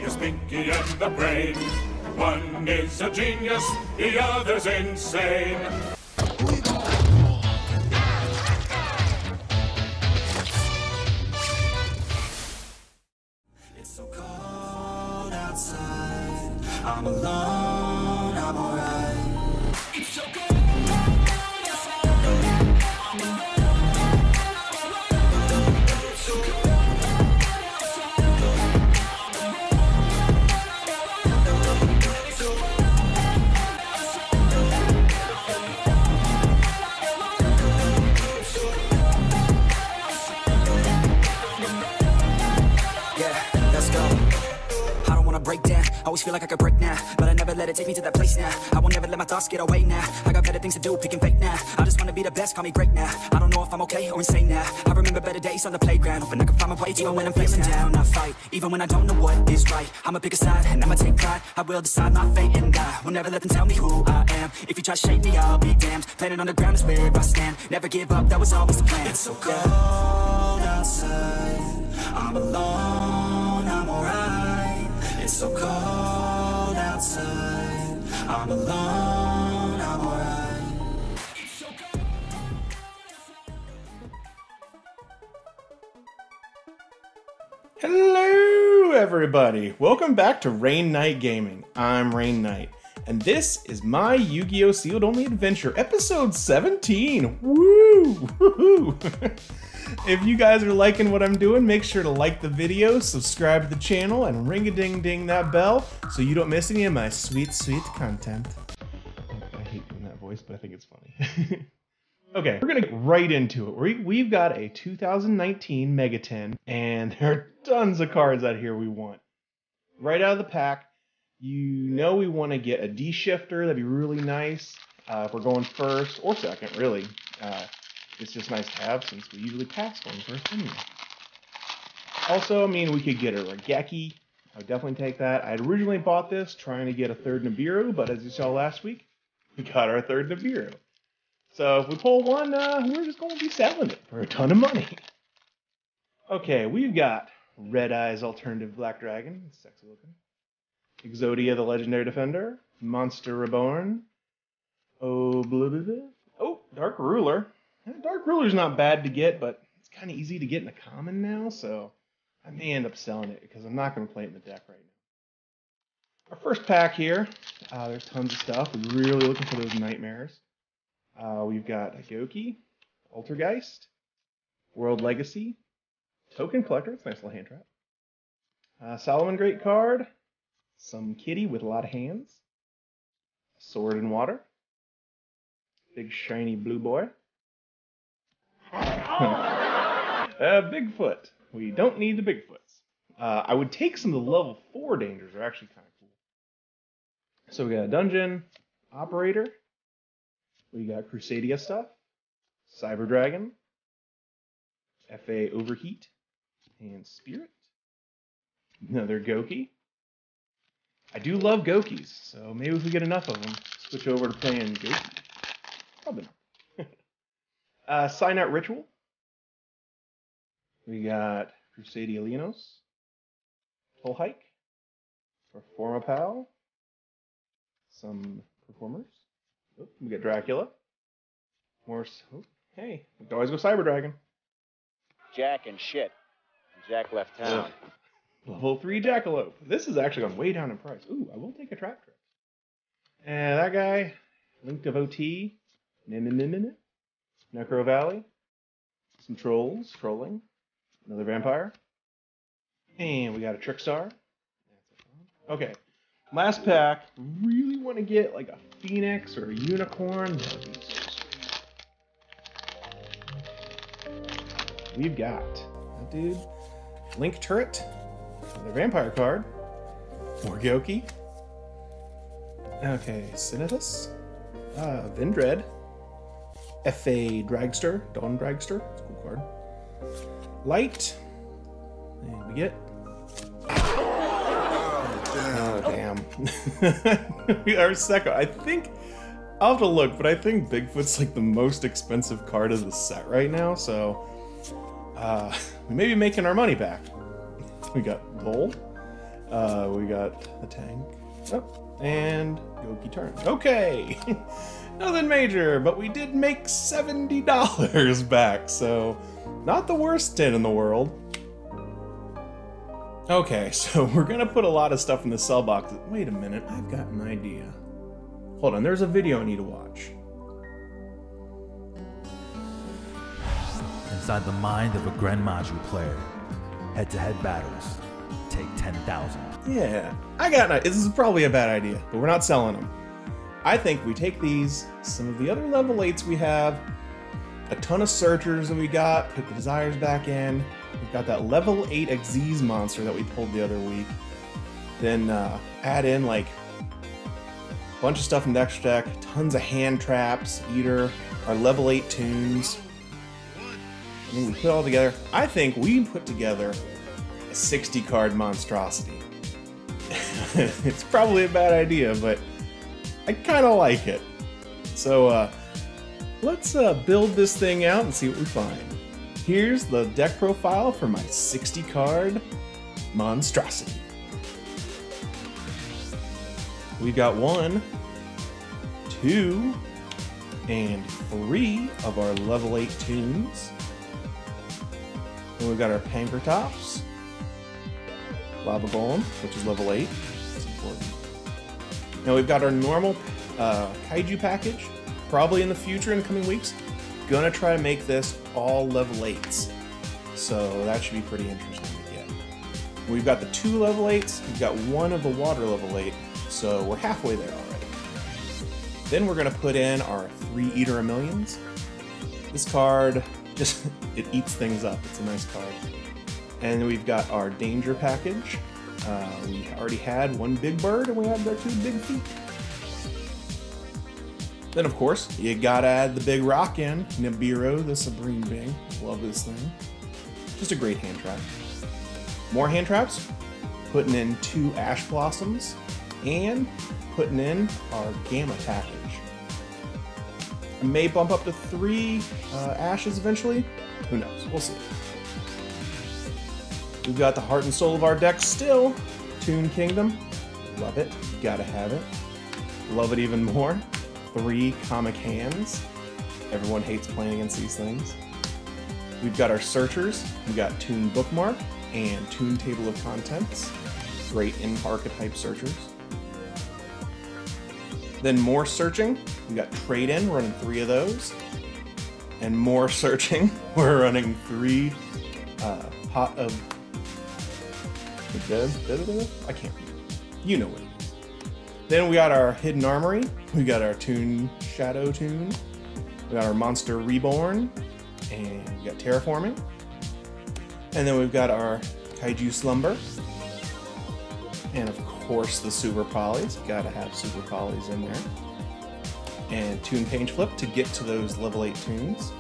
Here's Pinky and the Brain. One is a genius, the other's insane. It's so cold outside. I'm alone, I'm alright. It's so cold. Break down, always feel like I could break now, but I never let it take me to that place now. I won't never let my thoughts get away now. I got better things to do, picking fake now. I just wanna be the best, call me great now. I don't know if I'm okay or insane now. I remember better days on the playground, hoping I can find my way even when I'm feeling down. I fight, even when I don't know what is right. I'ma pick a side, and I'ma take pride. I will decide my fate, and I will never let them tell me who I am. If you try to shake me, I'll be damned. Planet on the ground is where I stand. Never give up, that was always the plan. It's so cold outside. I'm alone, I'm alright. It's so cold outside. I'm alone, I'm alright. So Hello everybody! Welcome back to Rain Knight Gaming. I'm Rain Knight, and this is my Yugioh Sealed Only Adventure, episode 17! Woo! Woohoo! If you guys are liking what I'm doing, make sure to like the video, subscribe to the channel, and ring-a-ding-ding that bell so you don't miss any of my sweet, sweet content. I hate doing that voice, but I think it's funny. Okay, we're gonna get right into it. We've got a 2019 Mega-Tin, and there are tons of cards out here we want. Right out of the pack, you know we want to get a D-shifter. That'd be really nice if we're going first or second, really. It's just nice to have since we usually pass one first anyway. Also, I mean, we could get a Regeki. I would definitely take that. I had originally bought this trying to get a third Nibiru, but as you saw last week, we got our third Nibiru. So if we pull one, we're just going to be selling it for a ton of money. Okay, we've got Red Eyes Alternative Black Dragon, sexy looking. Exodia the Legendary Defender, Monster Reborn, Dark Ruler. Dark Ruler's not bad to get, but it's kind of easy to get in a common now, so I may end up selling it because I'm not going to play it in the deck right now. Our first pack here, there's tons of stuff. We're really looking for those nightmares. We've got Agoki, Altergeist, World Legacy, Token Collector, it's a nice little hand trap. Solomon Great card, some kitty with a lot of hands, Sword and Water, big shiny blue boy. Bigfoot. We don't need the Bigfoots. I would take some of the level 4 dangers. They're actually kind of cool. So we got a Dungeon Operator. We got Crusadia stuff. Cyber Dragon. FA Overheat. And Spirit. Another Goki. I do love Gokis, so maybe if we get enough of them, switch over to playing Goki. Probably not. Sign Out Ritual. We got Crusadia Leonos, Toll Hike, Performa Pal, some Performers. Oh, we got Dracula. More. Oh, hey, we can always go Cyber Dragon. Jack and shit. Jack left town. Level 3 Jackalope. This is actually gone way down in price. Ooh, I will take a trap trick. And that guy, Link Devotee, Necro Valley, some Trolls, Trolling, another Vampire, and we got a Trickstar. Okay, last pack, really want to get like a Phoenix or a Unicorn. That would be so sweet. We've got that dude, Link Turret, another Vampire card, more Goki. Okay, Sinitus, Vindred, FA Dragster, Dawn Dragster, it's a cool card. Light, and we get. Oh, damn. Our second, I think, I'll have to look, but I think Bigfoot's like the most expensive card of the set right now, so we may be making our money back. We got Bull, We got the tank. Oh, and Goki turn. Okay. Nothing major, but we did make $70 back, so not the worst stint in the world. Okay, so we're gonna put a lot of stuff in the sell box. Wait a minute, I've got an idea. Hold on, there's a video I need to watch. Inside the mind of a Grand Maju player, head-to-head battles take 10,000. Yeah, I got it. This is probably a bad idea, but we're not selling them. I think we take these, some of the other level 8s we have, a ton of searchers that we got, put the desires back in. We've got that level 8 Xyz monster that we pulled the other week. Then add in like a bunch of stuff in the extra deck, tons of hand traps, eater, our level 8 tunes. And then we put it all together. I think we put together a 60 card monstrosity. It's probably a bad idea, but I kind of like it. So let's build this thing out and see what we find. Here's the deck profile for my 60 card monstrosity. We've got 1, 2, and 3 of our level 8 tunes. And we've got our Pankratops, Lava Golem, which is level 8. That's important. Now we've got our normal Kaiju package. Probably in the future, in the coming weeks, gonna try to make this all level 8s. So that should be pretty interesting to get. We've got the 2 level 8s, we've got 1 of the water level 8, so we're halfway there already. Then we're gonna put in our 3 Eater of Millions. This card, just, it eats things up, it's a nice card. And then we've got our Danger package. We already had 1 big bird, and we had our 2 big feet. Then, of course, you gotta add the big rock in, Nibiru, the Supreme Being. Love this thing. Just a great hand trap. More hand traps, putting in 2 Ash Blossoms, and putting in our Gamma package. I may bump up to 3 Ashes eventually. Who knows? We'll see. We've got the heart and soul of our deck still. Toon Kingdom. Love it. Gotta have it. Love it even more. 3 comic hands. Everyone hates playing against these things. We've got our searchers. We've got Toon Bookmark and Toon Table of Contents. Great in-archetype searchers. Then more searching. We've got Trade-In, running 3 of those. And more searching. We're running 3 Pot of... I can't read. You know what it is. Then we got our Hidden Armory. We got our Toon Shadow Toon. We got our Monster Reborn. And we got Terraforming. And then we've got our Kaiju Slumber. And of course the Super Polys. Gotta have Super Polys in there. And Toon Page Flip to get to those level 8 tunes.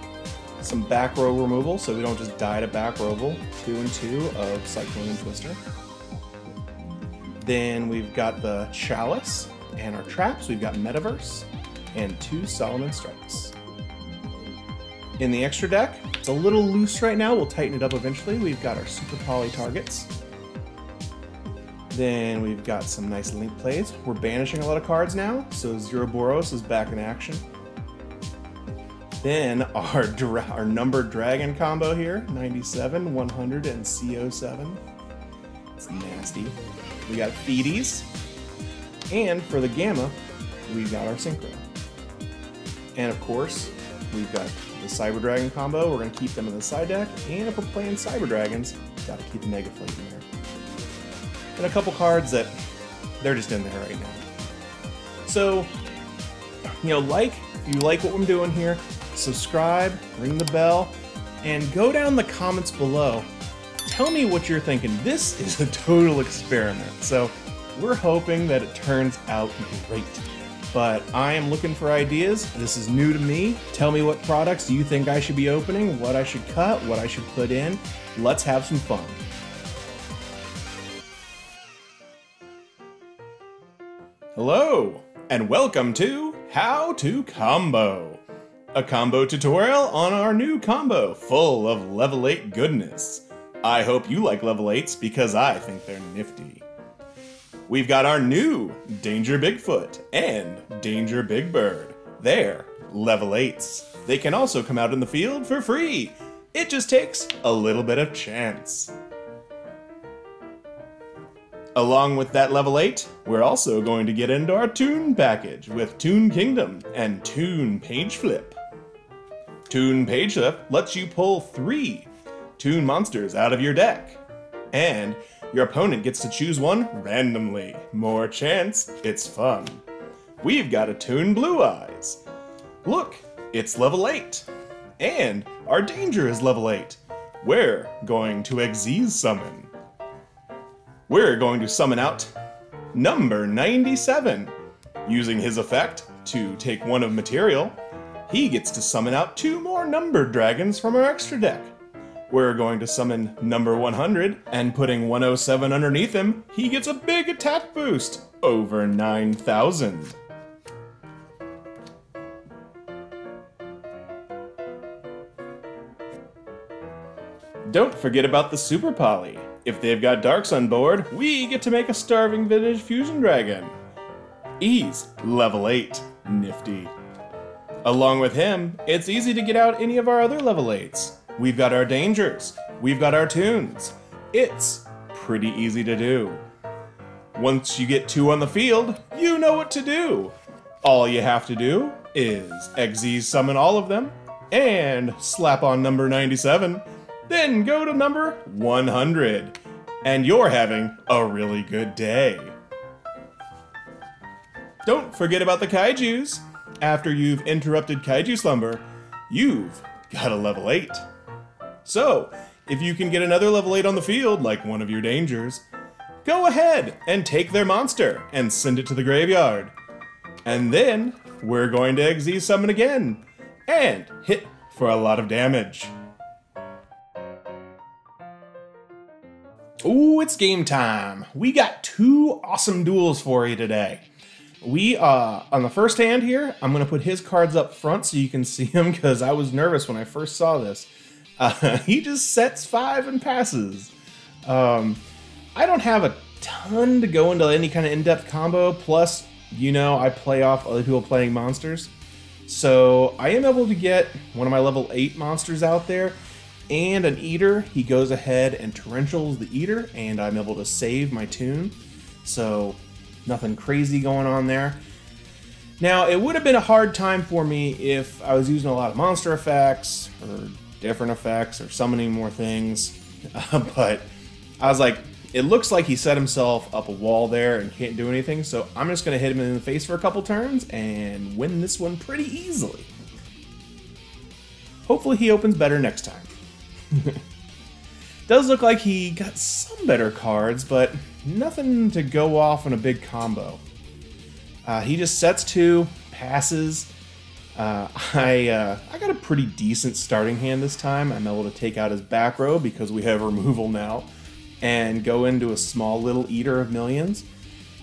Some back row removal so we don't just die to back row. 2 and 2 of Cyclone and Twister. Then we've got the Chalice and our traps. We've got Metaverse and 2 Solomon Strikes. In the extra deck, it's a little loose right now. We'll tighten it up eventually. We've got our Super Poly targets. Then we've got some nice link plays. We're banishing a lot of cards now, so Zeroboros is back in action. Then our numbered dragon combo here, 97, 100, and CO7. It's nasty. We got Feeties. And for the Gamma, we got our Synchro. And of course, we've got the Cyber Dragon combo. We're going to keep them in the side deck. And if we're playing Cyber Dragons, got to keep Mega Flake in there. And a couple cards that they're just in there right now. So, you know, if you like what I'm doing here, subscribe, ring the bell, and go down in the comments below. Tell me what you're thinking. This is a total experiment, so we're hoping that it turns out great. But I am looking for ideas. This is new to me. Tell me what products you think I should be opening, what I should cut, what I should put in. Let's have some fun. Hello, and welcome to How to Combo, a combo tutorial on our new combo full of level 8 goodness. I hope you like level 8s because I think they're nifty. we've got our new Danger Bigfoot and Danger Big Bird. They're level 8s. They can also come out in the field for free. It just takes a little bit of chance. Along with that level 8, we're also going to get into our Toon package with Toon Kingdom and Toon Page Flip. Toon Page Flip lets you pull 3 Toon monsters out of your deck, and your opponent gets to choose one randomly. More chance, it's fun. We've got a Toon Blue Eyes. Look, it's level 8, and our Danger is level 8. We're going to Xyz summon. We're going to summon out number 97. Using his effect to take 1 of material, he gets to summon out 2 more numbered dragons from our extra deck. We're going to summon number 100, and putting 107 underneath him, he gets a big attack boost, over 9,000. Don't forget about the Super Poly. If they've got Darks on board, we get to make a Starving Vintage Fusion Dragon. He's level 8, nifty. Along with him, it's easy to get out any of our other level 8s. We've got our Dangers, we've got our Toons. It's pretty easy to do. Once you get 2 on the field, you know what to do. All you have to do is Xyz summon all of them, and slap on number 97, then go to number 100, and you're having a really good day. Don't forget about the Kaijus. After you've interrupted Kaiju Slumber, you've got a level 8. So, if you can get another level 8 on the field, like one of your Dangers, go ahead and take their monster and send it to the graveyard. And then, we're going to Xyz summon again, and hit for a lot of damage. Ooh, it's game time. We got 2 awesome duels for you today. We, on the first hand here, I'm going to put his cards up front so you can see him, because I was nervous when I first saw this. He just sets 5 and passes. I don't have a ton to go into any kind of in-depth combo, plus, you know, I play off other people playing monsters. So I am able to get one of my level 8 monsters out there, and an Eater. He goes ahead and torrentials the Eater, and I'm able to save my Toon. So nothing crazy going on there. Now, it would have been a hard time for me if I was using a lot of monster effects, or different effects, or summoning more things. But I was like, it looks like he set himself up a wall there and can't do anything, so I'm just going to hit him in the face for a couple turns and win this one pretty easily. Hopefully he opens better next time. Does look like he got some better cards, but nothing to go off in a big combo. He just sets 2, passes. I got a pretty decent starting hand this time. I'm able to take out his back row because we have removal now, and go into a small little Eater of Millions.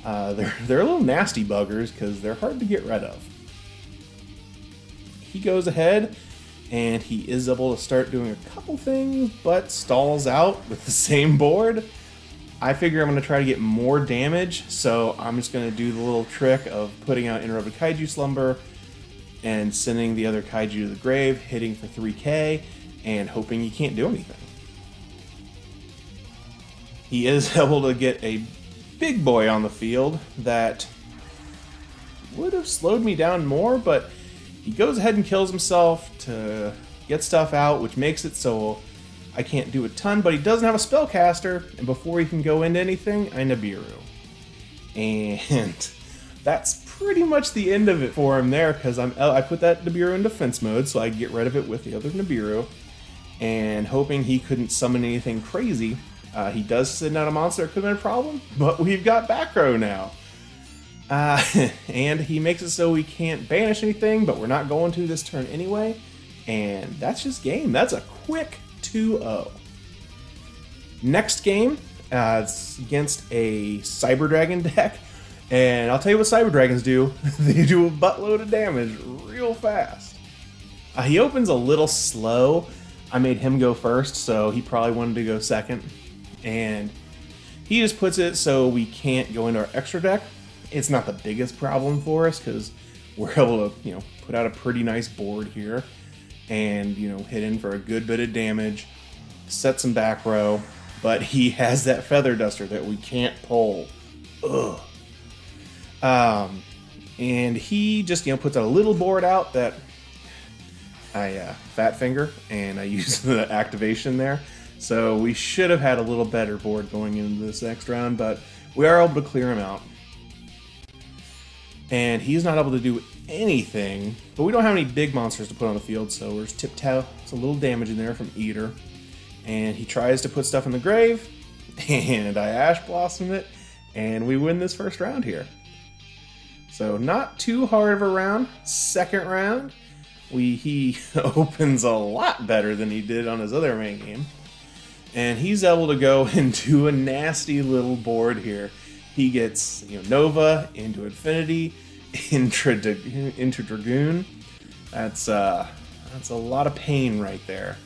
They're little nasty buggers because they're hard to get rid of. He goes ahead, and he is able to start doing a couple things, but stalls out with the same board. I figure I'm going to try to get more damage, so I'm just going to do the little trick of putting out Interrupted Kaiju Slumber and sending the other Kaiju to the grave, hitting for 3k, and hoping he can't do anything. He is able to get a big boy on the field that would have slowed me down more, but he goes ahead and kills himself to get stuff out, which makes it so I can't do a ton, but he doesn't have a spellcaster, and before he can go into anything, I Nibiru. And that's pretty much the end of it for him there, because I put that Nibiru in defense mode so I could get rid of it with the other Nibiru, and hoping he couldn't summon anything crazy. He does send out a monster that could have been a problem, but we've got back row now. And he makes it so we can't banish anything, but we're not going to this turn anyway. And that's just game. That's a quick 2-0. Next game, it's against a Cyber Dragon deck. And I'll tell you what Cyber Dragons do. They do a buttload of damage real fast. He opens a little slow. I made him go first, so he probably wanted to go second. And He just puts it so we can't go into our extra deck. It's not the biggest problem for us because we're able to, put out a pretty nice board here and, hit in for a good bit of damage, set some back row, but he has that Feather Duster that we can't pull. Ugh. And he just, puts a little board out that I fat finger, and I use the activation there. So we should have had a little better board going into this next round, but we are able to clear him out. And he's not able to do anything, but we don't have any big monsters to put on the field, so there's Tiptoe. It's a little damage in there from Eater. And he tries to put stuff in the grave, and I Ash Blossom it, and we win this first round here. So not too hard of a round. Second round, he opens a lot better than he did on his other main game. And he's able to go into a nasty little board here. He gets Nova into Infinity, into Dragoon. That's a lot of pain right there.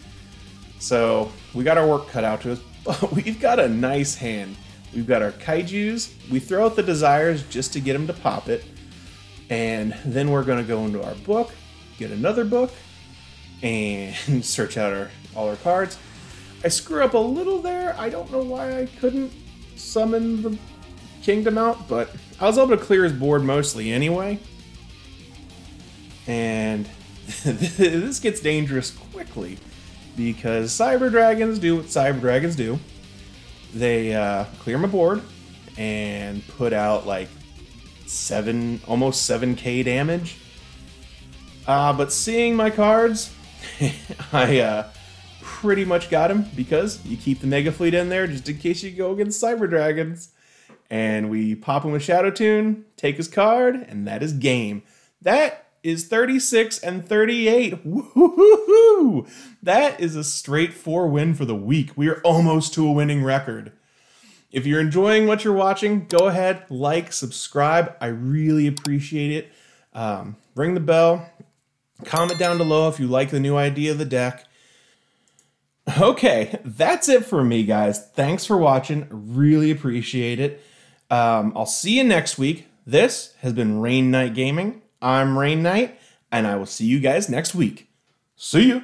So we got our work cut out to us, but we've got a nice hand. We've got our Kaijus. We throw out the Desires just to get him to pop it. And then we're going to go into our book, get another book, and search out all our cards. I screw up a little there. I don't know why I couldn't summon the Kingdom out, but I was able to clear his board mostly anyway. And this gets dangerous quickly because Cyber Dragons do what Cyber Dragons do. They clear my board and put out like almost 7k damage. But seeing my cards, I pretty much got him because you keep the Mega Fleet in there just in case you go against Cyber Dragons. And we pop him with Shadow Toon, take his card, and that is game. That is 36 and 38. Woo-hoo-hoo-hoo! That is a straight 4 win for the week. We are almost to a winning record. If you're enjoying what you're watching, go ahead, like, subscribe. I really appreciate it. Ring the bell. Comment down below if you like the new idea of the deck. Okay, that's it for me, guys. Thanks for watching. Really appreciate it. I'll see you next week. This has been Rain Knight Gaming. I'm Rain Knight, and I will see you guys next week. See ya!